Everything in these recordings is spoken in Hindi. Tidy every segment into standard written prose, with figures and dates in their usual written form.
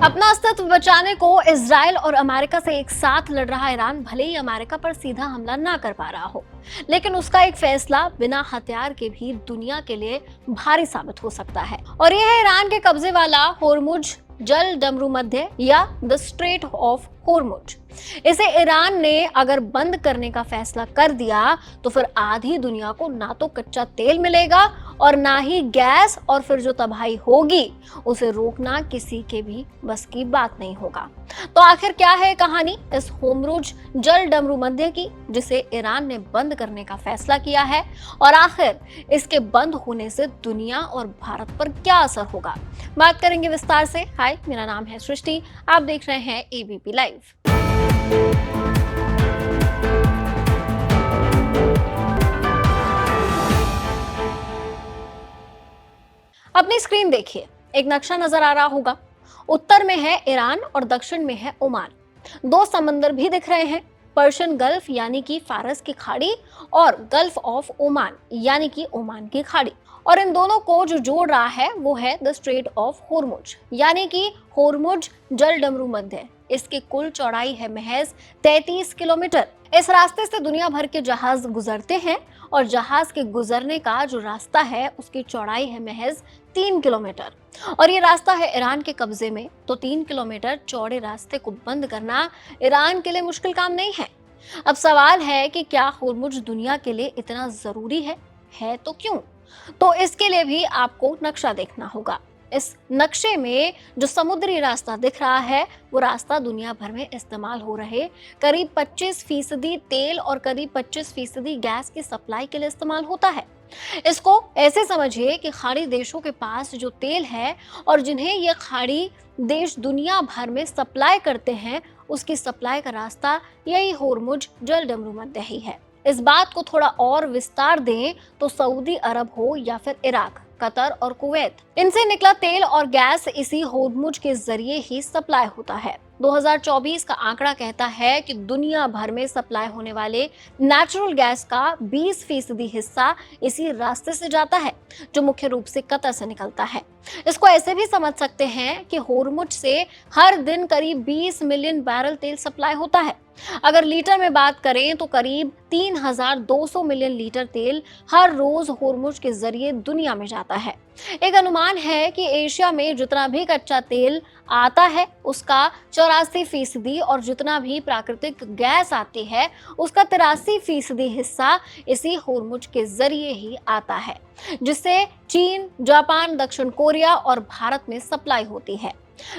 अपना अस्तित्व बचाने को इजराइल और अमेरिका से एक साथ लड़ रहा ईरान भले ही अमेरिका पर सीधा हमला ना कर पा रहा हो, लेकिन उसका एक फैसला बिना हथियार के भी दुनिया के लिए भारी साबित हो सकता है। और यह है ईरान के कब्जे वाला होर्मुज जल डमरू मध्य या द स्ट्रेट ऑफ होर्मुज। इसे ईरान ने अगर बंद करने का फैसला कर दिया तो फिर आधी दुनिया को ना तो कच्चा तेल मिलेगा और ना ही गैस, और फिर जो तबाही होगी उसे रोकना किसी के भी बस की बात नहीं होगा। तो आखिर क्या है कहानी इस होर्मुज जल डमरू मध्य की, जिसे ईरान ने बंद करने का फैसला किया है, और आखिर इसके बंद होने से दुनिया और भारत पर क्या असर होगा, बात करेंगे विस्तार से। हाय, मेरा नाम है सृष्टि, आप देख रहे हैं एबीपी लाइव। अपनी स्क्रीन देखिए, एक नक्शा नजर आ रहा होगा। उत्तर में है ईरान और दक्षिण में है ओमान। दो समंदर भी दिख रहे हैं, पर्शियन गल्फ यानी कि फारस की खाड़ी और गल्फ ऑफ ओमान यानी कि ओमान की खाड़ी। और इन दोनों को जो जोड़ रहा है वो है द स्ट्रेट ऑफ होर्मुज यानी कि होर्मुज जल डमरू मध्य। इसकी कुल चौड़ाई है महज 33 किलोमीटर। इस रास्ते से दुनिया भर के जहाज गुजरते हैं और जहाज के गुजरने का जो रास्ता है उसकी चौड़ाई है महज 3 किलोमीटर। और ये रास्ता है ईरान के कब्जे में, तो 3 किलोमीटर चौड़े रास्ते को बंद करना ईरान के लिए मुश्किल काम नहीं है। अब सवाल है कि क्या होर्मुज दुनिया के लिए इतना जरूरी है तो क्यों? तो इसके लिए भी आपको नक्शा देखना होगा। इस नक्शे में जो समुद्री रास्ता दिख रहा है वो रास्ता दुनिया भर में इस्तेमाल हो रहे करीब 25% तेल और करीब 25% गैस की सप्लाई के लिए इस्तेमाल होता है। इसको ऐसे समझिए कि खाड़ी देशों के पास जो तेल है और जिन्हें ये खाड़ी देश दुनिया भर में सप्लाई करते हैं, उसकी सप्लाई का रास्ता यही होर्मुज जल डमरू मध्य ही है। इस बात को थोड़ा और विस्तार दें तो सऊदी अरब हो या फिर इराक, कतर और कुवैत, इनसे निकला तेल और गैस इसी होर्मुज के जरिए ही सप्लाई होता है। 2024 का आंकड़ा कहता है कि दुनिया भर में सप्लाई होने वाले नेचुरल गैस का 20% हिस्सा इसी रास्ते से जाता है, जो मुख्य रूप से कतर से निकलता है। इसको ऐसे भी समझ सकते हैं कि होर्मुज से हर दिन करीब 20 मिलियन बैरल तेल सप्लाई होता है। अगर लीटर में बात करें तो करीब 3200 मिलियन लीटर तेल हर रोज होर्मुज के जरिए दुनिया में जाता है। एक अनुमान है कि एशिया में जितना भी कच्चा तेल आता है उसका 84% और जितना भी प्राकृतिक गैस आती है उसका 83% हिस्सा इसी होर्मुज के जरिए ही आता है, जिससे चीन, जापान, दक्षिण कोरिया और भारत में सप्लाई होती है।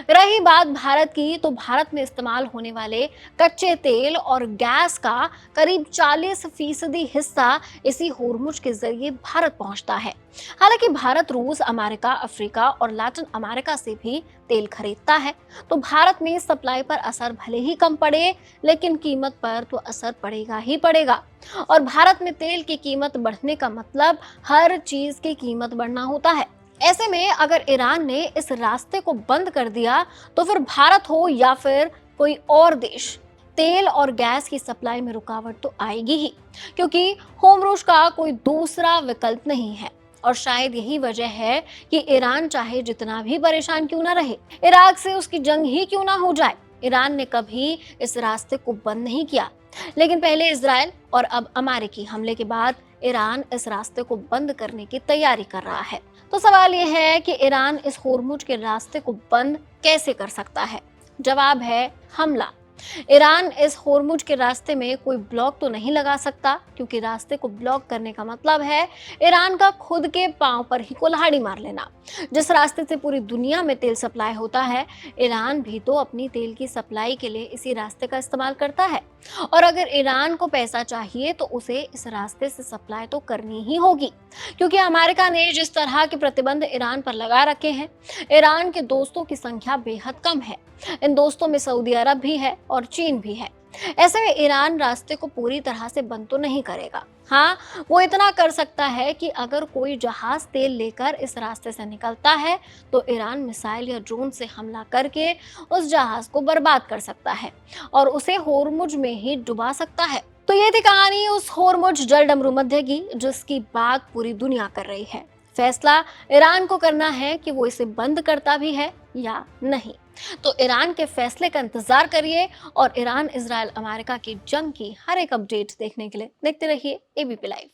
रही बात भारत की, तो भारत में इस्तेमाल होने वाले कच्चे तेल और गैस का करीब 40% हिस्सा इसी होर्मुज के जरिए भारत पहुंचता है। हालांकि भारत रूस, अमेरिका, अफ्रीका और लैटिन अमेरिका से भी तेल खरीदता है, तो भारत में सप्लाई पर असर भले ही कम पड़े, लेकिन कीमत पर तो असर पड़ेगा ही पड़ेगा। और भारत में तेल की कीमत बढ़ने का मतलब हर चीज की कीमत बढ़ना होता है। ऐसे में अगर ईरान ने इस रास्ते को बंद कर दिया तो फिर भारत हो या फिर कोई और देश, तेल और गैस की सप्लाई में रुकावट तो आएगी ही, क्योंकि होर्मुज का कोई दूसरा विकल्प नहीं है। और शायद यही वजह है कि ईरान चाहे जितना भी परेशान क्यों ना रहे, इराक से उसकी जंग ही क्यों ना हो जाए, ईरान ने कभी इस रास्ते को बंद नहीं किया। लेकिन पहले इजराइल और अब अमेरिकी हमले के बाद ईरान इस रास्ते को बंद करने की तैयारी कर रहा है। तो सवाल यह है कि ईरान इस होर्मुज के रास्ते को बंद कैसे कर सकता है? जवाब है हमला। ईरान इस होर्मुज के रास्ते में कोई ब्लॉक तो नहीं लगा सकता, क्योंकि रास्ते को ब्लॉक करने का मतलब है ईरान का खुद के पांव पर ही कुल्हाड़ी मार लेना। जिस रास्ते से पूरी दुनिया में तेल सप्लाई होता है, ईरान भी तो अपनी तेल की सप्लाई के लिए इसी रास्ते का इस्तेमाल करता है। और अगर ईरान को पैसा चाहिए तो उसे इस रास्ते से सप्लाई तो करनी ही होगी, क्योंकि अमेरिका ने जिस तरह के प्रतिबंध ईरान पर लगा रखे हैं, ईरान के दोस्तों की संख्या बेहद कम है। इन दोस्तों में सऊदी अरब भी है और चीन भी है। ऐसे में ईरान रास्ते को पूरी तरह से बंद तो नहीं करेगा। हाँ, वो इतना कर सकता है कि अगर कोई जहाज तेल लेकर इस रास्ते से निकलता है तो ईरान मिसाइल या ड्रोन से हमला करके उस जहाज को बर्बाद कर सकता है और उसे होर्मुज में ही डुबा सकता है। तो ये थी कहानी उस होर्मुज जल डमरू मध्य की, जिसकी बात पूरी दुनिया कर रही है। फैसला ईरान को करना है कि वो इसे बंद करता भी है या नहीं। तो ईरान के फैसले का इंतजार करिए और ईरान, इजराइल, अमेरिका की जंग की हर एक अपडेट देखने के लिए देखते रहिए एबीपी लाइव।